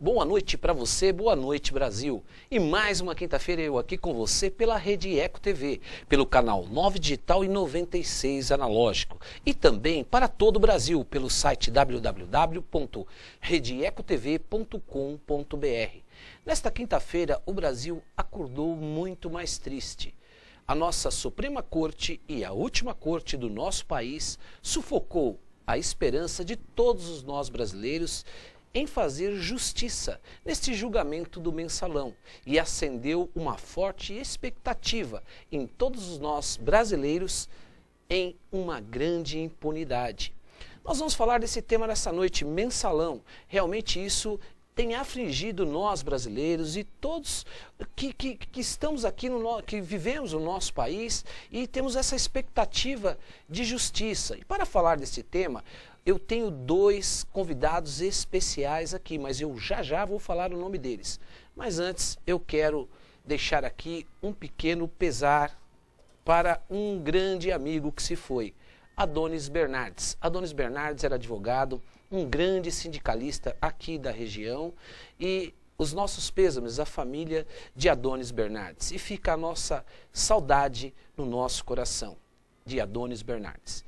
Boa noite para você, boa noite Brasil. E mais uma quinta-feira eu aqui com você pela Rede Eco TV, pelo canal 9 Digital e 96 Analógico. E também para todo o Brasil pelo site www.redeecotv.com.br. Nesta quinta-feira o Brasil acordou muito mais triste. A nossa Suprema Corte e a última corte do nosso país sufocou a esperança de todos nós brasileiros em fazer justiça neste julgamento do mensalão e acendeu uma forte expectativa em todos nós brasileiros em uma grande impunidade. Nós vamos falar desse tema nessa noite, mensalão. Realmente isso tem afligido nós brasileiros e todos que estamos aqui, que vivemos no nosso país e temos essa expectativa de justiça. E para falar desse tema, eu tenho dois convidados especiais aqui, mas eu já vou falar o nome deles. Mas antes eu quero deixar aqui um pequeno pesar para um grande amigo que se foi, Adonis Bernardes. Adonis Bernardes era advogado, um grande sindicalista aqui da região e os nossos pêsames à família de Adonis Bernardes. E fica a nossa saudade no nosso coração de Adonis Bernardes.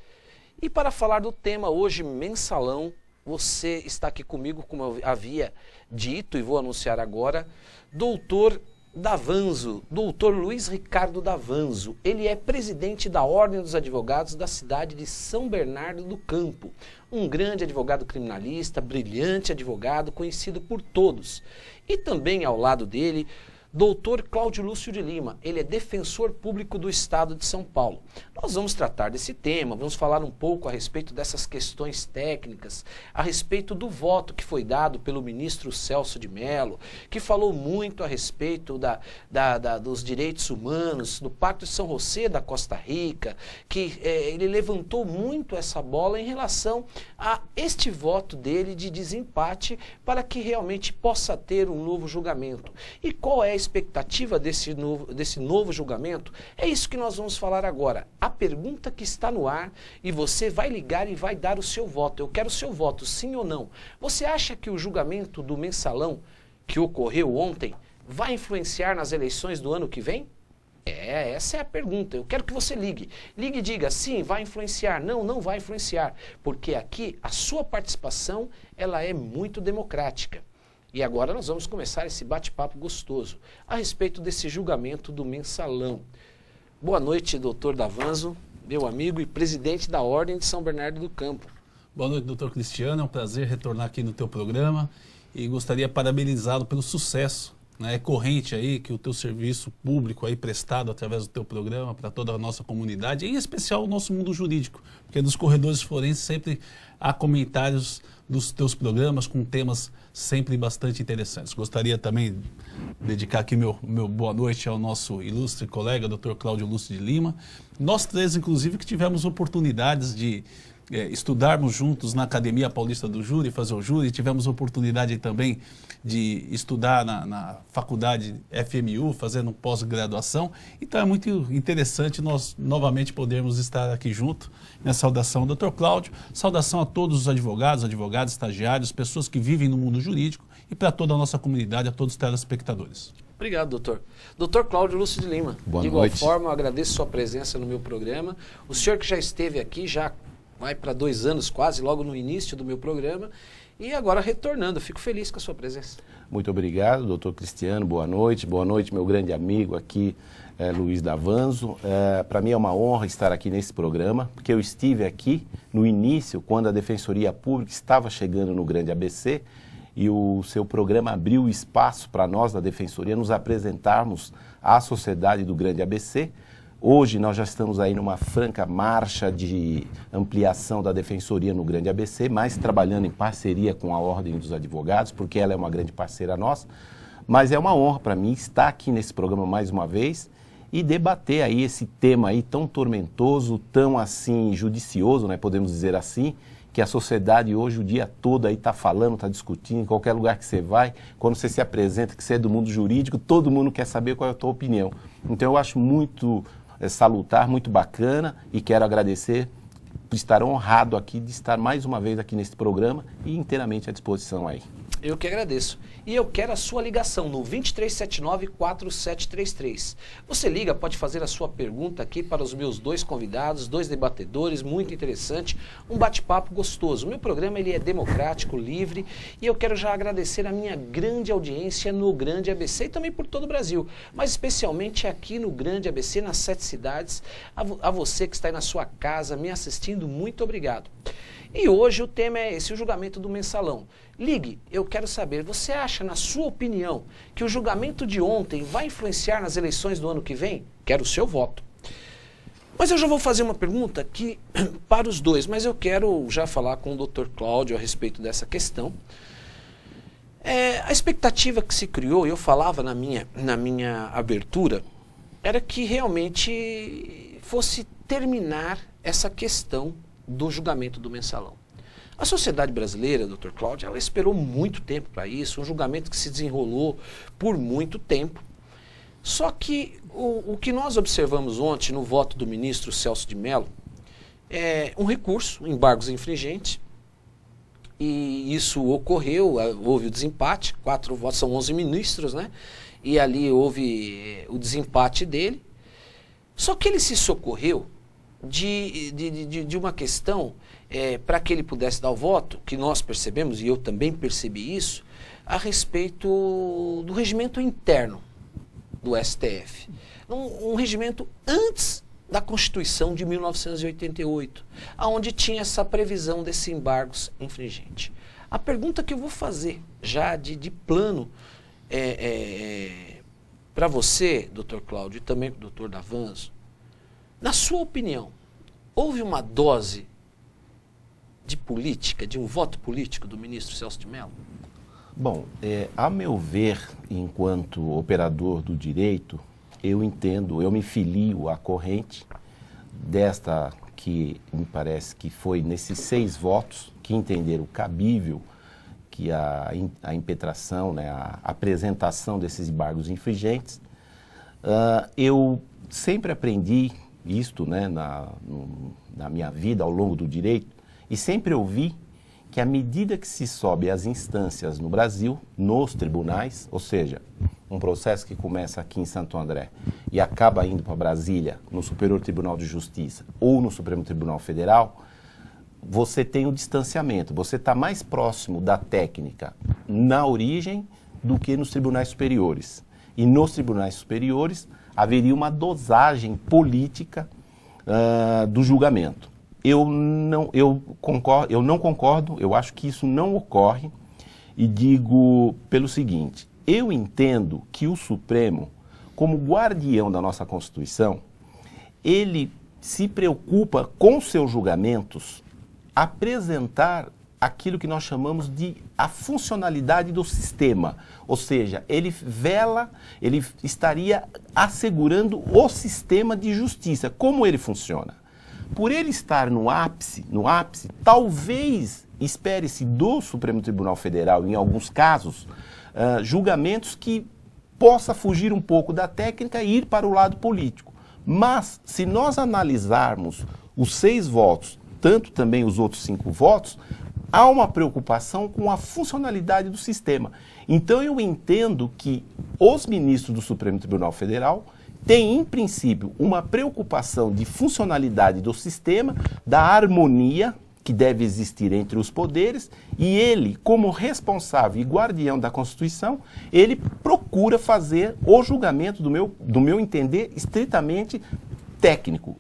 E para falar do tema hoje, mensalão, você está aqui comigo, como eu havia dito e vou anunciar agora, doutor Davanzo, doutor Luiz Ricardo Davanzo. Ele é presidente da Ordem dos Advogados da cidade de São Bernardo do Campo. Um grande advogado criminalista, brilhante advogado, conhecido por todos. E também ao lado dele, doutor Cláudio Lúcio de Lima, ele é defensor público do Estado de São Paulo. Nós vamos tratar desse tema, vamos falar um pouco a respeito dessas questões técnicas, a respeito do voto que foi dado pelo ministro Celso de Mello, que falou muito a respeito dos direitos humanos, do Pacto de São José da Costa Rica, que ele levantou muito essa bola em relação a este voto dele de desempate para que realmente possa ter um novo julgamento. E qual é a expectativa desse novo julgamento? É isso que nós vamos falar agora. A pergunta que está no ar e você vai ligar e vai dar o seu voto. Eu quero o seu voto, sim ou não. Você acha que o julgamento do mensalão que ocorreu ontem vai influenciar nas eleições do ano que vem? Essa é a pergunta. Eu quero que você ligue. Ligue e diga, sim, vai influenciar. Não, não vai influenciar. Porque aqui a sua participação ela é muito democrática. E agora nós vamos começar esse bate-papo gostoso a respeito desse julgamento do mensalão. Boa noite, doutor Davanzo, meu amigo e presidente da Ordem de São Bernardo do Campo. Boa noite, doutor Cristiano. É um prazer retornar aqui no teu programa e gostaria de parabenizá-lo pelo sucesso, né, corrente aí, que o teu serviço público aí prestado através do teu programa para toda a nossa comunidade, em especial o nosso mundo jurídico, porque nos corredores forenses sempre há comentários dos teus programas com temas sempre bastante interessantes. Gostaria também de dedicar aqui meu boa noite ao nosso ilustre colega, Dr. Cláudio Lúcio de Lima. Nós três, inclusive, que tivemos oportunidades de estudarmos juntos na Academia Paulista do Júri, fazer o júri, tivemos oportunidade também de estudar na faculdade FMU, fazendo pós-graduação. Então é muito interessante nós novamente podermos estar aqui junto. Minha saudação, Dr. Cláudio, saudação a todos os advogados, estagiários, pessoas que vivem no mundo jurídico e para toda a nossa comunidade, a todos os telespectadores. Obrigado, doutor. Doutor Cláudio Lúcio de Lima. Boa noite. De igual forma, eu agradeço sua presença no meu programa. O senhor que já esteve aqui, já vai para 2 anos quase, logo no início do meu programa, e agora retornando. Fico feliz com a sua presença. Muito obrigado, doutor Cristiano. Boa noite, meu grande amigo aqui, Luiz Davanzo. Para mim é uma honra estar aqui nesse programa, porque eu estive aqui no início, quando a Defensoria Pública estava chegando no Grande ABC, e o seu programa abriu espaço para nós da Defensoria nos apresentarmos à sociedade do Grande ABC. Hoje nós já estamos aí numa franca marcha de ampliação da Defensoria no Grande ABC, mas trabalhando em parceria com a Ordem dos Advogados, porque ela é uma grande parceira nossa. Mas é uma honra para mim estar aqui nesse programa mais uma vez e debater aí esse tema aí tão tormentoso, tão assim judicioso, né, podemos dizer assim, que a sociedade hoje o dia todo aí está falando, está discutindo, em qualquer lugar que você vai, quando você se apresenta, que você é do mundo jurídico, todo mundo quer saber qual é a tua opinião. Então eu acho muito salutar, muito bacana, e quero agradecer por estar honrado aqui de estar mais uma vez aqui nesse programa e inteiramente à disposição aí. Eu que agradeço. E eu quero a sua ligação no 2379-4733. Você liga, pode fazer a sua pergunta aqui para os meus dois convidados, dois debatedores, muito interessante, um bate-papo gostoso. O meu programa ele é democrático, livre, e eu quero já agradecer a minha grande audiência no Grande ABC e também por todo o Brasil, mas especialmente aqui no Grande ABC, nas 7 cidades. A você que está aí na sua casa me assistindo, muito obrigado. E hoje o tema é esse, o julgamento do mensalão. Ligue, eu quero saber, você acha, na sua opinião, que o julgamento de ontem vai influenciar nas eleições do ano que vem? Quero o seu voto. Mas eu já vou fazer uma pergunta aqui para os dois, mas eu quero já falar com o Dr. Cláudio a respeito dessa questão. A expectativa que se criou, e eu falava na minha abertura, era que realmente fosse terminar essa questão do julgamento do mensalão. A sociedade brasileira, Dr. Cláudio, ela esperou muito tempo para isso, um julgamento que se desenrolou por muito tempo. Só que o que nós observamos ontem no voto do ministro Celso de Mello é um recurso, embargos infringentes, e isso ocorreu, houve o desempate, 4 votos, são 11 ministros, né? E ali houve o desempate dele. Só que ele se socorreu de uma questão para que ele pudesse dar o voto, que nós percebemos, e eu também percebi isso, a respeito do regimento interno do STF. Um regimento antes da Constituição de 1988, onde tinha essa previsão desses embargos infringentes. A pergunta que eu vou fazer já de plano para você, Dr. Cláudio, e também para o Dr. Davanzo, na sua opinião, houve uma dose de política, de um voto político do ministro Celso de Mello? Bom, a meu ver, enquanto operador do direito, eu entendo, eu me filio à corrente desta que me parece que foi nesses 6 votos que entenderam cabível que a impetração, né, a apresentação desses embargos infringentes. Eu sempre aprendi isto, né, na minha vida ao longo do direito, e sempre ouvi que à medida que se sobe as instâncias no Brasil, nos tribunais, ou seja, um processo que começa aqui em Santo André e acaba indo para Brasília, no Superior Tribunal de Justiça ou no Supremo Tribunal Federal, você tem o distanciamento, você está mais próximo da técnica na origem do que nos tribunais superiores. E nos tribunais superiores haveria uma dosagem política do julgamento. Eu não concordo, eu acho que isso não ocorre, e digo pelo seguinte: eu entendo que o Supremo, como guardião da nossa Constituição, ele se preocupa com seus julgamentos apresentar aquilo que nós chamamos de a funcionalidade do sistema, ou seja, ele vela, ele estaria assegurando o sistema de justiça, como ele funciona. Por ele estar no ápice, talvez espere-se do Supremo Tribunal Federal, em alguns casos, julgamentos que possa fugir um pouco da técnica e ir para o lado político. Mas, se nós analisarmos os 6 votos, tanto também os outros 5 votos, há uma preocupação com a funcionalidade do sistema. Então, eu entendo que os ministros do Supremo Tribunal Federal têm, em princípio, uma preocupação de funcionalidade do sistema, da harmonia que deve existir entre os poderes, e ele, como responsável e guardião da Constituição, ele procura fazer o julgamento, do meu entender, estritamente técnico.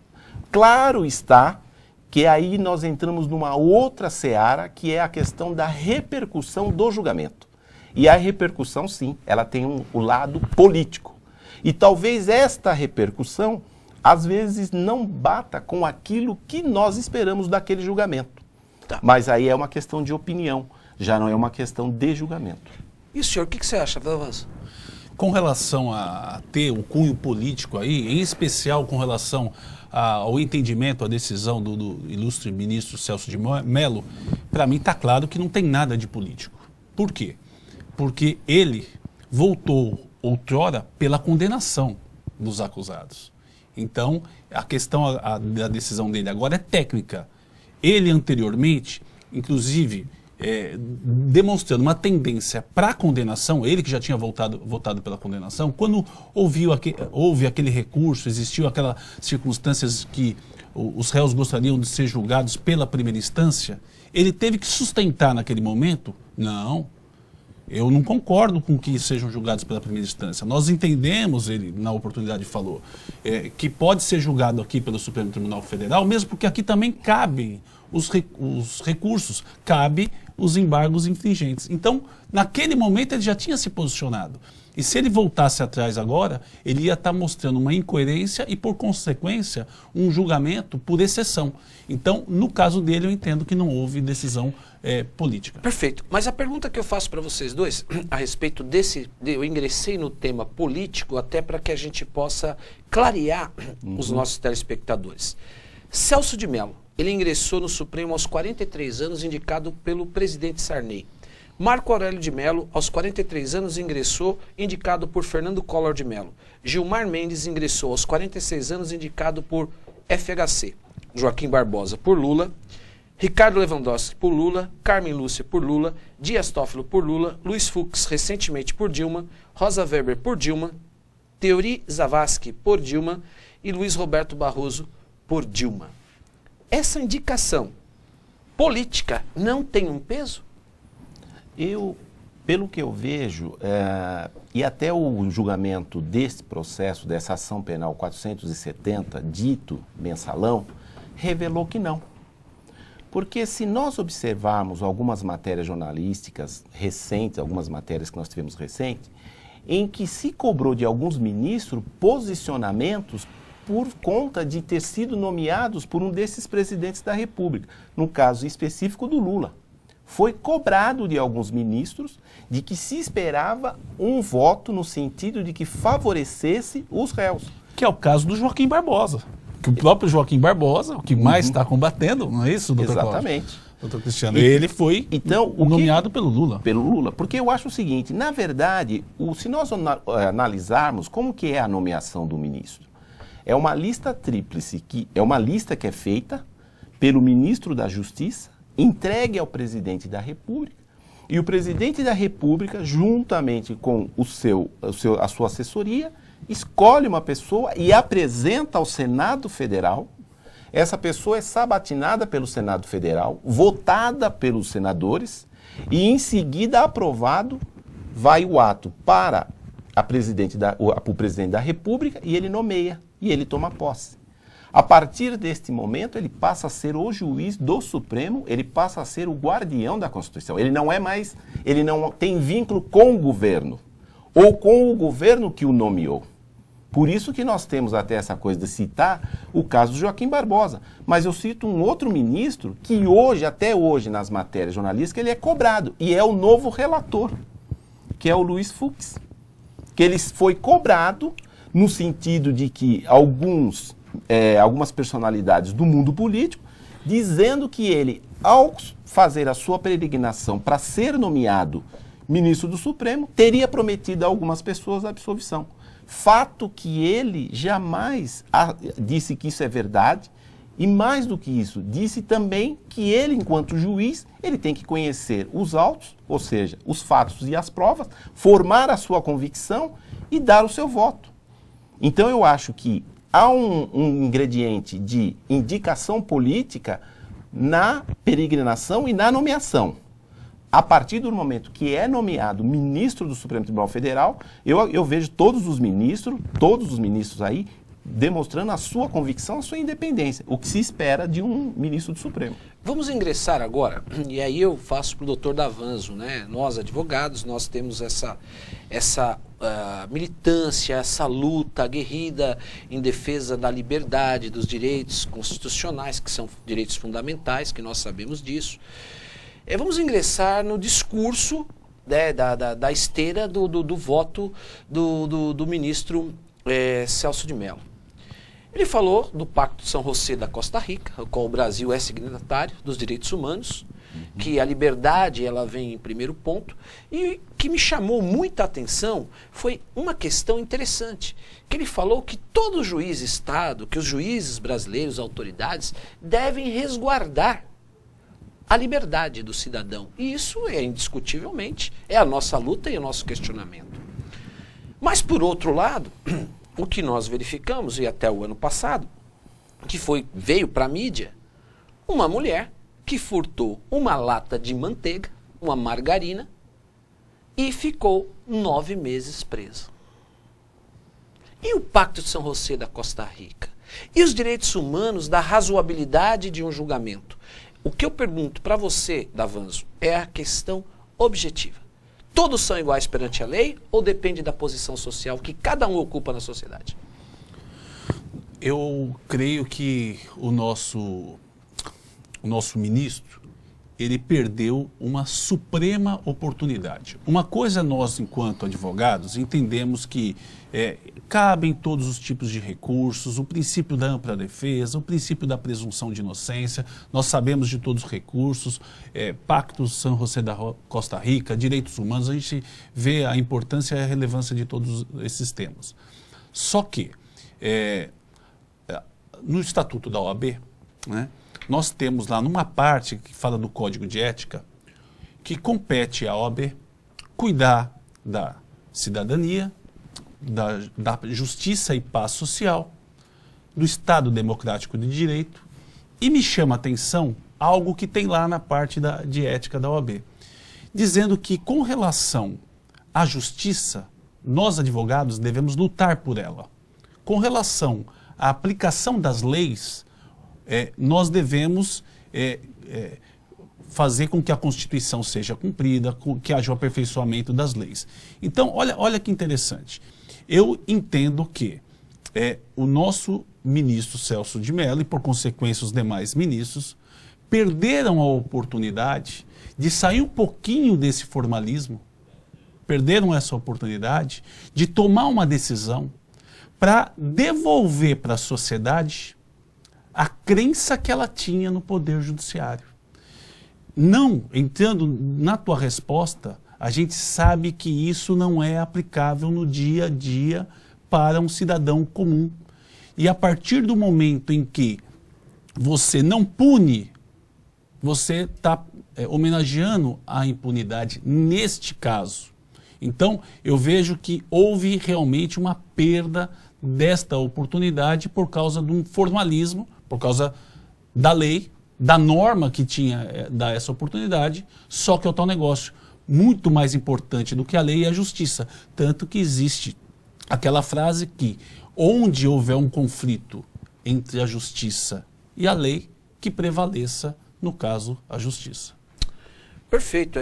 Claro está que aí nós entramos numa outra seara, que é a questão da repercussão do julgamento. E a repercussão, sim, ela tem o lado político. E talvez esta repercussão, às vezes, não bata com aquilo que nós esperamos daquele julgamento. Tá. Mas aí é uma questão de opinião, já não é uma questão de julgamento. E o senhor, o que você acha, Davanzo? Com relação a ter o cunho político aí, em especial com relação ao entendimento, à decisão do ilustre ministro Celso de Mello, para mim está claro que não tem nada de político. Por quê? Porque ele voltou outrora pela condenação dos acusados. Então, a questão da decisão dele agora é técnica. Ele anteriormente, inclusive, demonstrando uma tendência para a condenação, ele que já tinha votado pela condenação, quando houve aquele recurso, existiu aquelas circunstâncias que os réus gostariam de ser julgados pela primeira instância, ele teve que sustentar naquele momento, não, eu não concordo com que sejam julgados pela primeira instância. Nós entendemos, ele na oportunidade falou, que pode ser julgado aqui pelo Supremo Tribunal Federal, mesmo porque aqui também cabem os recursos, cabe os embargos infringentes. Então, naquele momento ele já tinha se posicionado. E se ele voltasse atrás agora, ele ia estar mostrando uma incoerência e, por consequência, um julgamento por exceção. Então, no caso dele, eu entendo que não houve decisão política. Perfeito. Mas a pergunta que eu faço para vocês dois, a respeito eu ingressei no tema político até para que a gente possa clarear os nossos telespectadores. Celso de Mello, ele ingressou no Supremo aos 43 anos, indicado pelo presidente Sarney. Marco Aurélio de Mello, aos 43 anos, ingressou, indicado por Fernando Collor de Mello. Gilmar Mendes ingressou aos 46 anos, indicado por FHC. Joaquim Barbosa por Lula. Ricardo Lewandowski por Lula. Carmen Lúcia por Lula. Dias Toffolo por Lula. Luiz Fux, recentemente por Dilma. Rosa Weber por Dilma. Teori Zavascki por Dilma. E Luiz Roberto Barroso por Dilma. Essa indicação política não tem um peso? Pelo que eu vejo, e até o julgamento desse processo, dessa ação penal 470, dito mensalão, revelou que não. Porque se nós observarmos algumas matérias jornalísticas recentes, algumas matérias que nós tivemos recentes, em que se cobrou de alguns ministros posicionamentos por conta de ter sido nomeados por um desses presidentes da República, no caso específico do Lula. Foi cobrado de alguns ministros de que se esperava um voto no sentido de que favorecesse os réus. Que é o caso do Joaquim Barbosa. Que o próprio Joaquim Barbosa, o que mais está combatendo, não é isso, doutor Cláudio? Exatamente. Doutor Cristiano, ele foi nomeado pelo Lula. Pelo Lula, porque eu acho o seguinte, na verdade, se nós analisarmos como que é a nomeação do ministro, é uma lista tríplice, é uma lista que é feita pelo ministro da Justiça, entregue ao presidente da República, e o presidente da República, juntamente com a sua assessoria, escolhe uma pessoa e apresenta ao Senado Federal. Essa pessoa é sabatinada pelo Senado Federal, votada pelos senadores, e em seguida aprovado, vai o ato para o presidente da República e ele nomeia, e ele toma posse. A partir deste momento, ele passa a ser o juiz do Supremo, ele passa a ser o guardião da Constituição. Ele não tem vínculo com o governo, ou com o governo que o nomeou. Por isso que nós temos até essa coisa de citar o caso do Joaquim Barbosa. Mas eu cito um outro ministro que hoje, até hoje, nas matérias jornalísticas, ele é cobrado, e é o novo relator, que é o Luiz Fux. Que ele foi cobrado no sentido de que algumas personalidades do mundo político, dizendo que ele, ao fazer a sua peregrinação para ser nomeado ministro do Supremo, teria prometido a algumas pessoas a absolvição. Fato que ele jamais disse que isso é verdade, e mais do que isso, disse também que ele, enquanto juiz, ele tem que conhecer os autos, ou seja, os fatos e as provas, formar a sua convicção e dar o seu voto. Então eu acho que há um ingrediente de indicação política na peregrinação e na nomeação. A partir do momento que é nomeado ministro do Supremo Tribunal Federal, eu vejo todos os ministros aí, demonstrando a sua convicção, a sua independência, o que se espera de um ministro do Supremo. Vamos ingressar agora, e aí eu faço para o doutor Davanzo, né? Nós, advogados, nós temos essa militância, essa luta aguerrida em defesa da liberdade, dos direitos constitucionais, que são direitos fundamentais, que nós sabemos disso. Vamos ingressar no discurso, né, da esteira do voto do ministro Celso de Mello. Ele falou do Pacto de São José da Costa Rica, ao qual o Brasil é signatário dos direitos humanos, que a liberdade ela vem em primeiro ponto, e que me chamou muita atenção foi uma questão interessante, que ele falou que todo juiz de Estado, que os juízes brasileiros, autoridades, devem resguardar a liberdade do cidadão. E isso é indiscutivelmente, é a nossa luta e o nosso questionamento. Mas, por outro lado, o que nós verificamos, e até o ano passado, que veio para a mídia, uma mulher que furtou uma lata de manteiga, uma margarina, e ficou 9 meses presa. E o Pacto de São José da Costa Rica? E os direitos humanos da razoabilidade de um julgamento? O que eu pergunto para você, Davanzo, é a questão objetiva. Todos são iguais perante a lei ou depende da posição social que cada um ocupa na sociedade? Eu creio que o nosso ministro, ele perdeu uma suprema oportunidade. Uma coisa nós, enquanto advogados, entendemos que cabem todos os tipos de recursos, o princípio da ampla defesa, o princípio da presunção de inocência, nós sabemos de todos os recursos, Pacto São José da Costa Rica, direitos humanos, a gente vê a importância e a relevância de todos esses temas. Só que, no Estatuto da OAB, né, nós temos lá numa parte que fala do Código de Ética, que compete à OAB cuidar da cidadania, da justiça e paz social, do Estado Democrático de Direito, e me chama a atenção algo que tem lá na parte de ética da OAB, dizendo que com relação à justiça, nós advogados devemos lutar por ela. Com relação à aplicação das leis, nós devemos fazer com que a Constituição seja cumprida, que haja o aperfeiçoamento das leis. Então, olha que interessante. Eu entendo que o nosso ministro Celso de Mello, e por consequência os demais ministros, perderam a oportunidade de sair um pouquinho desse formalismo, perderam essa oportunidade de tomar uma decisão para devolver para a sociedade a crença que ela tinha no Poder Judiciário. Não, entrando na tua resposta, a gente sabe que isso não é aplicável no dia a dia para um cidadão comum. E a partir do momento em que você não pune, você está homenageando a impunidade neste caso. Então, eu vejo que houve realmente uma perda desta oportunidade por causa de um formalismo, por causa da lei, da norma que tinha dar essa oportunidade, só que é o tal negócio. Muito mais importante do que a lei é a justiça. Tanto que existe aquela frase que onde houver um conflito entre a justiça e a lei, que prevaleça, no caso, a justiça. Perfeito,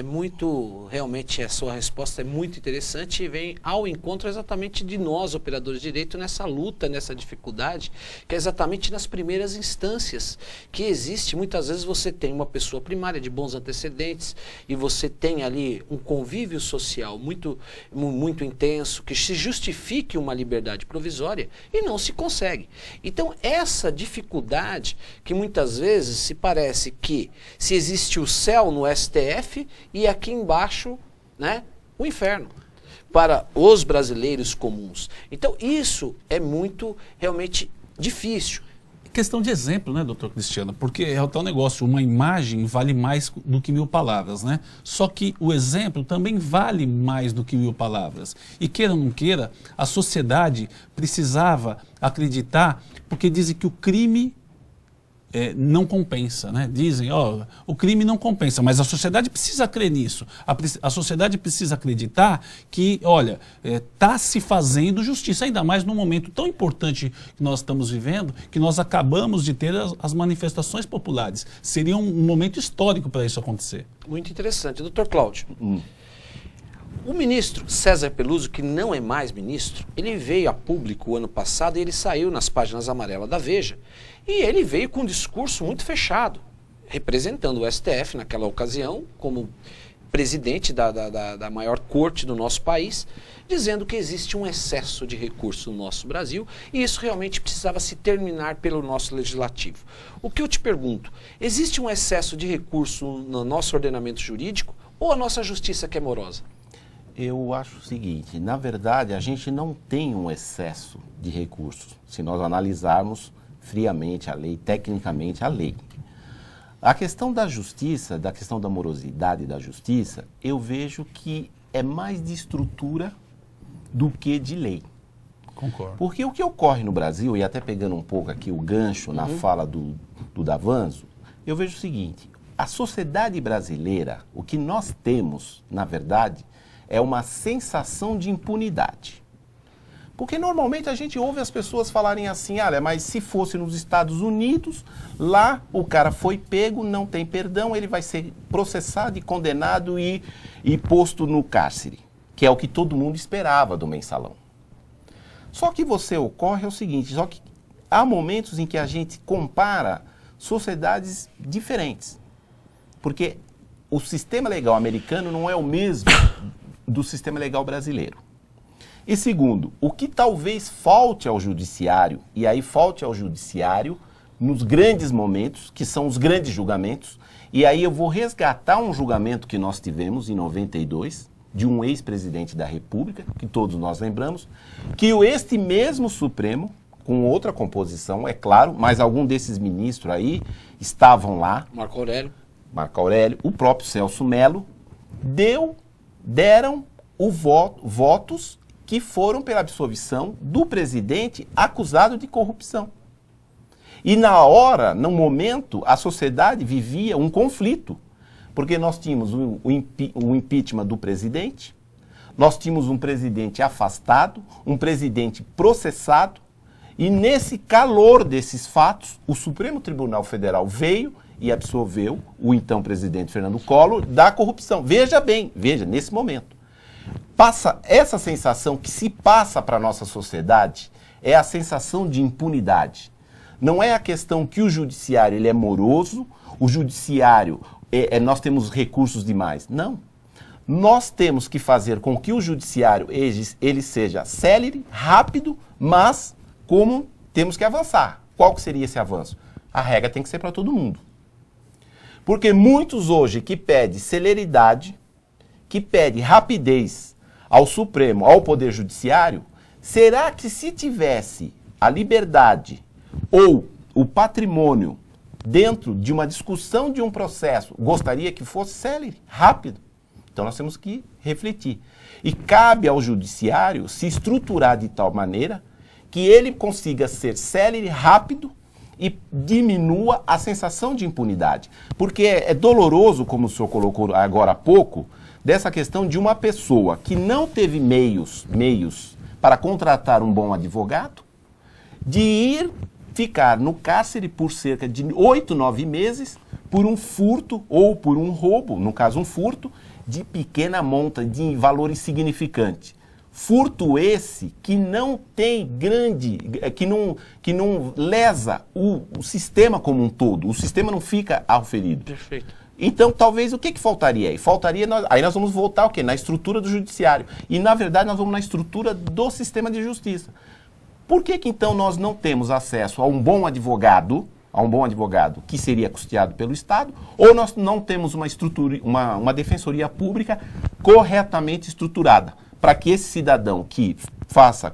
muito, realmente a sua resposta é muito interessante e vem ao encontro exatamente de nós, operadores de direito, nessa luta, nessa dificuldade, que é exatamente nas primeiras instâncias que existe. Muitas vezes você tem uma pessoa primária de bons antecedentes e você tem ali um convívio social muito intenso, que se justifique uma liberdade provisória e não se consegue. Então, essa dificuldade que muitas vezes se parece que se existe o céu no STF e aqui embaixo, né, o inferno para os brasileiros comuns. Então isso é muito realmente difícil. Questão de exemplo, né, doutor Cristiano? Porque é o tal negócio, uma imagem vale mais do que 1000 palavras, né? Só que o exemplo também vale mais do que 1000 palavras. E queira ou não queira, a sociedade precisava acreditar, porque dizem que o crime não compensa, né? Dizem, o crime não compensa, mas a sociedade precisa crer nisso. A sociedade precisa acreditar que, olha, está se fazendo justiça, ainda mais num momento tão importante que nós estamos vivendo, que nós acabamos de ter as manifestações populares. Seria um momento histórico para isso acontecer. Muito interessante. Doutor Cláudio, o ministro César Peluso, que não é mais ministro, ele veio a público o ano passado e ele saiu nas páginas amarelas da Veja. E ele veio com um discurso muito fechado, representando o STF naquela ocasião, como presidente da maior corte do nosso país, dizendo que existe um excesso de recurso no nosso Brasil e isso realmente precisava se terminar pelo nosso legislativo. O que eu te pergunto, existe um excesso de recurso no nosso ordenamento jurídico ou a nossa justiça que é morosa? Eu acho o seguinte, na verdade a gente não tem um excesso de recursos, se nós analisarmos friamente a lei, tecnicamente a lei. A questão da justiça, da questão da morosidade da justiça, eu vejo que é mais de estrutura do que de lei. Concordo. Porque o que ocorre no Brasil, e até pegando um pouco aqui o gancho na fala do Davanzo, eu vejo o seguinte, a sociedade brasileira, o que nós temos, na verdade, é uma sensação de impunidade. Porque normalmente a gente ouve as pessoas falarem assim, olha, mas se fosse nos Estados Unidos, lá o cara foi pego, não tem perdão, ele vai ser processado e condenado e posto no cárcere, que é o que todo mundo esperava do mensalão. Só que ocorre o seguinte, só que há momentos em que a gente compara sociedades diferentes. Porque o sistema legal americano não é o mesmo do sistema legal brasileiro. E segundo, o que talvez falte ao judiciário, e aí falte ao judiciário nos grandes momentos, que são os grandes julgamentos, e aí eu vou resgatar um julgamento que nós tivemos em 92, de um ex-presidente da República, que todos nós lembramos, que este mesmo Supremo, com outra composição, é claro, mas algum desses ministros aí estavam lá. Marco Aurélio, o próprio Celso Mello, deram votos que foram pela absolvição do presidente acusado de corrupção. E na hora, no momento, a sociedade vivia um conflito, porque nós tínhamos o impeachment do presidente, nós tínhamos um presidente afastado, um presidente processado, e nesse calor desses fatos, o Supremo Tribunal Federal veio e absolveu o então presidente Fernando Collor da corrupção. Veja bem, nesse momento. Passa essa sensação que se passa para a nossa sociedade, é a sensação de impunidade. Não é a questão que o judiciário ele é moroso, o judiciário, nós temos recursos demais. Não. Nós temos que fazer com que o judiciário ele seja célere, rápido, mas como temos que avançar. Qual que seria esse avanço? A regra tem que ser para todo mundo. Porque muitos hoje que pedem celeridade, que pedem rapidez ao Supremo, ao Poder Judiciário, será que se tivesse a liberdade ou o patrimônio dentro de uma discussão de um processo, gostaria que fosse célere, rápido? Então nós temos que refletir. E cabe ao Judiciário se estruturar de tal maneira que ele consiga ser célere, rápido e diminua a sensação de impunidade. Porque é doloroso, como o senhor colocou agora há pouco, dessa questão de uma pessoa que não teve meios para contratar um bom advogado, de ir ficar no cárcere por cerca de 8, 9 meses por um furto ou por um roubo, no caso um furto, de pequena monta, de valor insignificante. Furto esse que não tem que não lesa o sistema como um todo. O sistema não fica auferido. Perfeito. Então, talvez, o que faltaria aí? Aí nós vamos voltar o quê? Na estrutura do judiciário. E, na verdade, nós vamos na estrutura do sistema de justiça. Por que então nós não temos acesso a um bom advogado que seria custeado pelo Estado, ou nós não temos uma estrutura, uma defensoria pública corretamente estruturada, para que esse cidadão que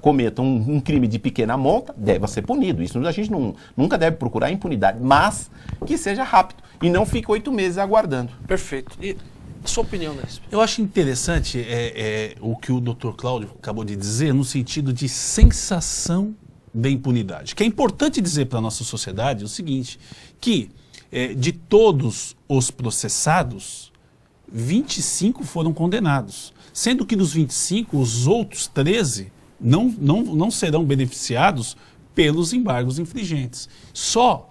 cometa um crime de pequena monta, deva ser punido. Isso a gente nunca deve procurar impunidade, mas que seja rápido e não fique 8 meses aguardando. Perfeito. E a sua opinião, né? Eu acho interessante o que o Dr. Cláudio acabou de dizer no sentido de sensação de impunidade. Que é importante dizer para a nossa sociedade o seguinte, que de todos os processados, 25 foram condenados. Sendo que dos 25, os outros 13 não serão beneficiados pelos embargos infringentes. Só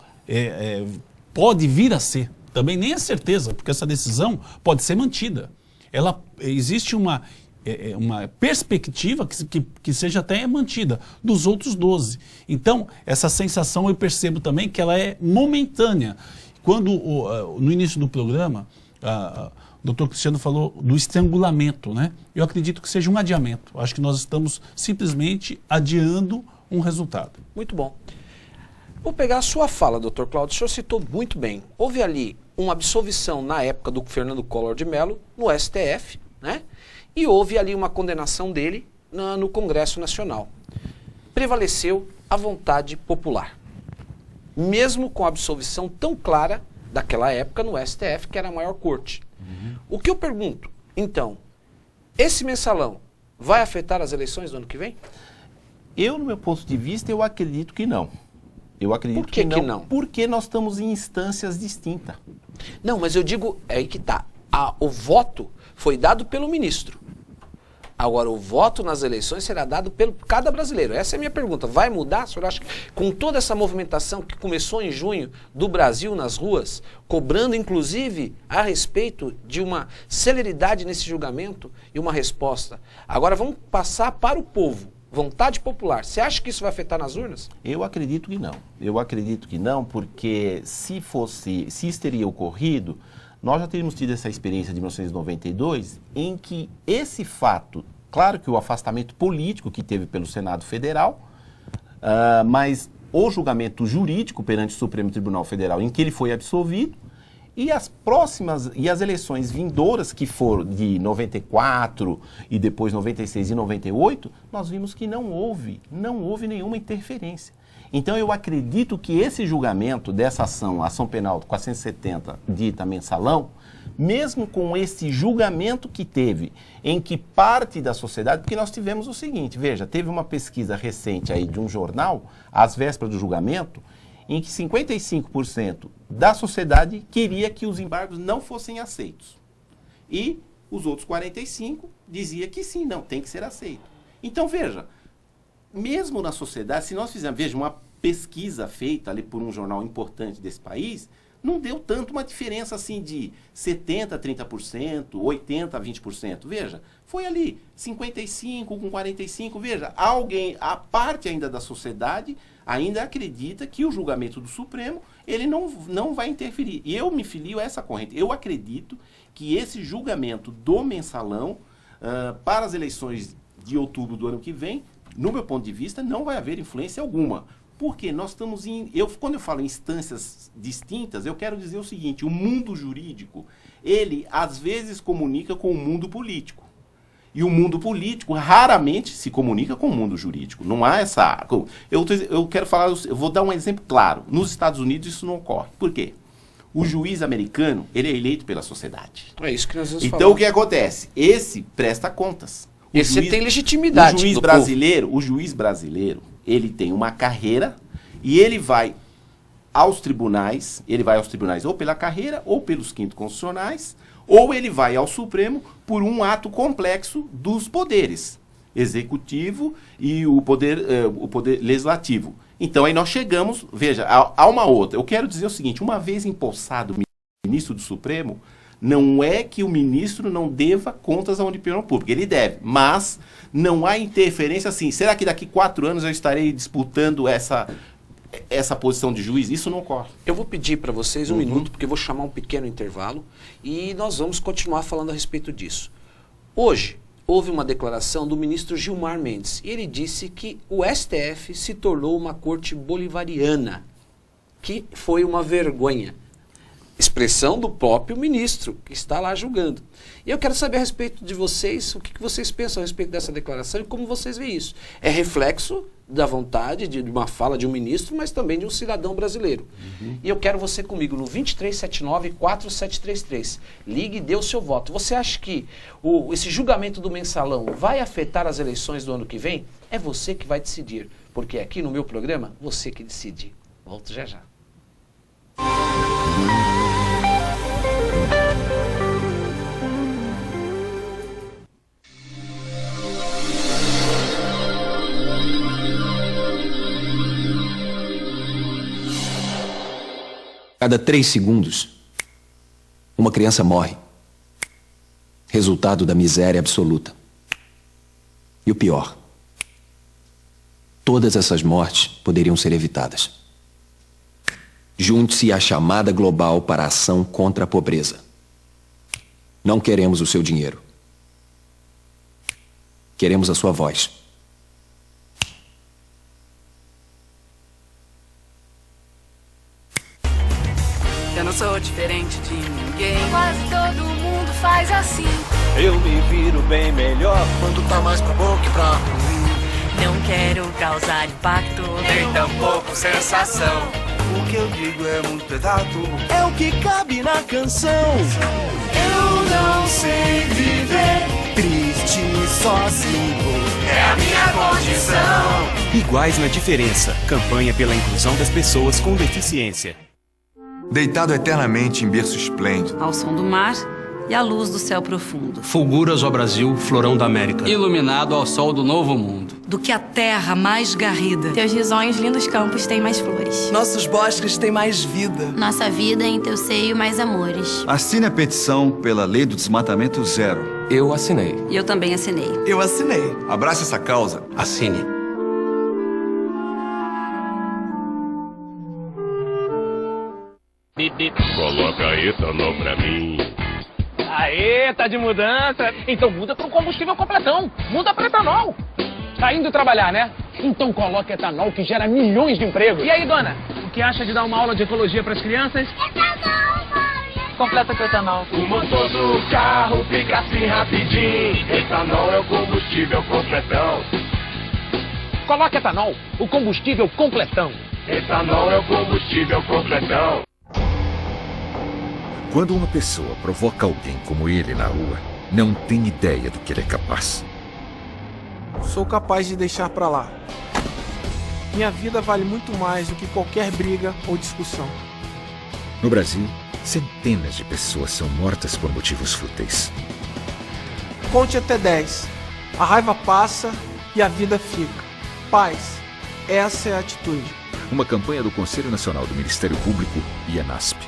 pode vir a ser, também nem é certeza, porque essa decisão pode ser mantida. Existe uma perspectiva que seja até mantida dos outros 12. Então, essa sensação eu percebo também que ela é momentânea. Quando, no início do programa, o Dr. Cristiano falou do estrangulamento, né? Eu acredito que seja um adiamento. Acho que nós estamos simplesmente adiando um resultado. Muito bom. Vou pegar a sua fala, Dr. Cláudio. O senhor citou muito bem. Houve ali uma absolvição na época do Fernando Collor de Mello, no STF, né? E houve ali uma condenação dele no Congresso Nacional. Prevaleceu a vontade popular. Mesmo com a absolvição tão clara, daquela época no STF, que era a maior corte. O que eu pergunto, então, esse mensalão vai afetar as eleições do ano que vem? Eu, no meu ponto de vista, eu acredito que não. Eu acredito Por que não? Porque nós estamos em instâncias distintas. Não, mas eu digo, é aí que tá. O voto foi dado pelo ministro. Agora, o voto nas eleições será dado pelo cada brasileiro. Essa é a minha pergunta. Vai mudar? O senhor acha que com toda essa movimentação que começou em junho do Brasil nas ruas, cobrando inclusive a respeito de uma celeridade nesse julgamento e uma resposta, agora vamos passar para o povo. Vontade popular. Você acha que isso vai afetar nas urnas? Eu acredito que não. Eu acredito que não, porque se isso teria ocorrido, nós já teríamos tido essa experiência de 1992, em que esse fato, claro que o afastamento político que teve pelo Senado Federal, mas o julgamento jurídico perante o Supremo Tribunal Federal, em que ele foi absolvido, e as eleições vindouras, que foram de 94 e depois 96 e 98, nós vimos que não houve nenhuma interferência. Então eu acredito que esse julgamento dessa ação penal 470, dita mensalão, mesmo com esse julgamento que teve, em que parte da sociedade, porque nós tivemos o seguinte, veja, teve uma pesquisa recente aí de um jornal, às vésperas do julgamento, em que 55% da sociedade queria que os embargos não fossem aceitos. E os outros 45% dizia que sim, não, tem que ser aceito. Então, veja, mesmo na sociedade, se nós fizermos, veja, uma pesquisa feita ali por um jornal importante desse país, não deu tanto uma diferença assim de 70% a 30%, 80% a 20%. Veja, foi ali 55% com 45%. Veja, a parte ainda da sociedade ainda acredita que o julgamento do Supremo, ele não vai interferir. E eu me filio a essa corrente. Eu acredito que esse julgamento do mensalão para as eleições de outubro do ano que vem, no meu ponto de vista, não vai haver influência alguma. Porque nós estamos quando eu falo em instâncias distintas, eu quero dizer o seguinte, o mundo jurídico, ele às vezes comunica com o mundo político. E o mundo político raramente se comunica com o mundo jurídico. Não há essa... Eu quero falar, eu vou dar um exemplo claro. Nos Estados Unidos isso não ocorre. Por quê? O juiz americano, ele é eleito pela sociedade. É isso que nós vamos falar. falar. O que acontece? Esse presta contas. Esse tem legitimidade. O juiz brasileiro, ele tem uma carreira e ele vai aos tribunais ou pela carreira ou pelos quintos constitucionais, ou ele vai ao Supremo por um ato complexo dos poderes, executivo e o poder legislativo. Então aí nós chegamos, veja, há uma outra. Eu quero dizer o seguinte, uma vez empossado o ministro do Supremo, não é que o ministro não deva contas à opinião pública, ele deve, mas não há interferência assim. Será que daqui 4 anos eu estarei disputando essa posição de juiz? Isso não ocorre. Eu vou pedir para vocês um minuto, porque eu vou chamar um pequeno intervalo e nós vamos continuar falando a respeito disso. Hoje, houve uma declaração do ministro Gilmar Mendes e ele disse que o STF se tornou uma corte bolivariana, que foi uma vergonha. Expressão do próprio ministro, que está lá julgando. E eu quero saber a respeito de vocês, o que vocês pensam a respeito dessa declaração e como vocês veem isso. É reflexo da vontade de uma fala de um ministro, mas também de um cidadão brasileiro. E eu quero você comigo no 2379-4733. Ligue e dê o seu voto. Você acha que esse julgamento do mensalão vai afetar as eleições do ano que vem? É você que vai decidir, porque aqui no meu programa, você que decide. Volto já já. Cada 3 segundos, uma criança morre. Resultado da miséria absoluta. E o pior, todas essas mortes poderiam ser evitadas. Junte-se à chamada global para a ação contra a pobreza. Não queremos o seu dinheiro. Queremos a sua voz. Eu não sou diferente de ninguém. Quase todo mundo faz assim. Eu me viro bem melhor quando tá mais pra bom que pra ruim. Não quero causar impacto, nem tampouco sensação. O que eu digo é muito pesado. É o que cabe na canção. Eu não sei viver triste sozinho. É a minha condição. Iguais na diferença. Campanha pela inclusão das pessoas com deficiência. Deitado eternamente em berço esplêndido, Ao som do mar e à luz do céu profundo. Fulguras ao Brasil, florão da América. Iluminado ao sol do novo mundo. Do que a terra mais garrida. Teus risonhos, lindos campos têm mais flores. Nossos bosques têm mais vida. Nossa vida em teu seio mais amores. assine a petição pela lei do desmatamento zero. Eu assinei. E eu também assinei. Eu assinei. Abrace essa causa. Assine. Coloca etanol pra mim. Aê, tá de mudança? Então muda pro combustível completão. Muda pra etanol. Tá indo trabalhar, né? Então coloca etanol que gera milhões de empregos. E aí, dona? O que acha de dar uma aula de ecologia pras crianças? Etanol, mãe! Completa com etanol. O motor do carro fica assim rapidinho. Etanol é o combustível completão. Coloca etanol, o combustível completão. Etanol é o combustível completão. Quando uma pessoa provoca alguém como ele na rua, não tem ideia do que ele é capaz. Sou capaz de deixar pra lá. Minha vida vale muito mais do que qualquer briga ou discussão. No Brasil, centenas de pessoas são mortas por motivos fúteis. Conte até 10. A raiva passa e a vida fica. Paz. Essa é a atitude. Uma campanha do Conselho Nacional do Ministério Público e ANASP.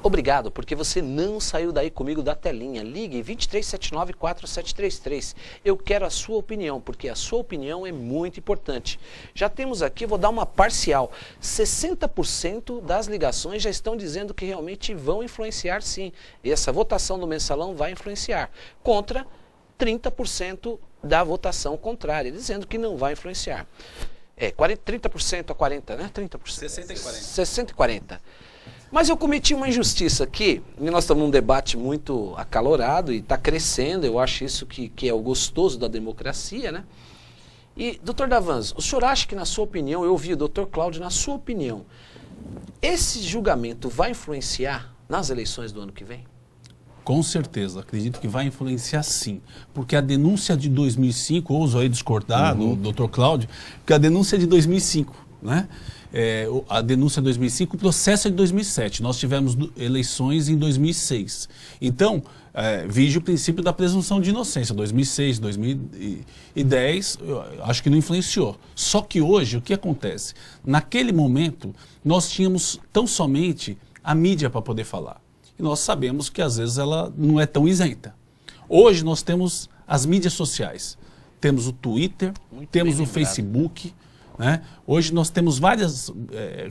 Obrigado, porque você não saiu daí comigo da telinha. Ligue 2379-4733. Eu quero a sua opinião, porque a sua opinião é muito importante. Já temos aqui, vou dar uma parcial. 60% das ligações já estão dizendo que realmente vão influenciar sim. E essa votação do mensalão vai influenciar. Contra 30% da votação contrária, dizendo que não vai influenciar. 30% a 40%, né? 30%. 60 e 40. 60 e 40. Mas eu cometi uma injustiça aqui, e nós estamos num debate muito acalorado e está crescendo, eu acho isso que é o gostoso da democracia, né? E, doutor Davanzo, o senhor acha que, na sua opinião, eu ouvi o doutor Cláudio, na sua opinião, esse julgamento vai influenciar nas eleições do ano que vem? Com certeza, acredito que vai influenciar sim, porque a denúncia de 2005, ouso aí discordar do doutor Cláudio, porque a denúncia é de 2005, né? A denúncia de 2005, o processo é de 2007. Nós tivemos eleições em 2006. Então, vige o princípio da presunção de inocência. 2006, 2010, acho que não influenciou. Só que hoje, o que acontece? Naquele momento, nós tínhamos tão somente a mídia para poder falar. E nós sabemos que, às vezes, ela não é tão isenta. Hoje, nós temos as mídias sociais. Temos o Twitter, temos o Facebook. Né? Hoje nós temos vários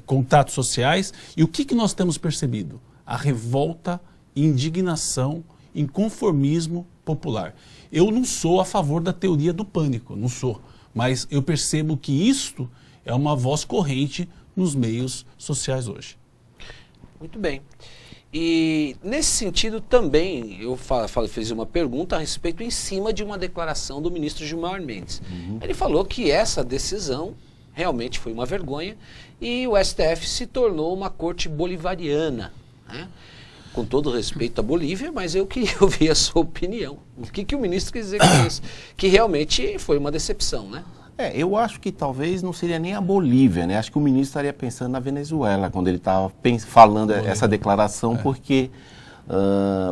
contatos sociais e o que nós temos percebido? A revolta, indignação, inconformismo popular. Eu não sou a favor da teoria do pânico, não sou, mas eu percebo que isto é uma voz corrente nos meios sociais hoje. Muito bem. E nesse sentido também, eu fiz uma pergunta a respeito em cima de uma declaração do ministro Gilmar Mendes. Ele falou que essa decisão realmente foi uma vergonha e o STF se tornou uma corte bolivariana, né? Com todo respeito à Bolívia, mas eu queria ouvir a sua opinião. O que o ministro quis dizer com isso? Que realmente foi uma decepção, né? Eu acho que talvez não seria nem a Bolívia, né? Acho que o ministro estaria pensando na Venezuela, quando ele estava falando essa declaração, porque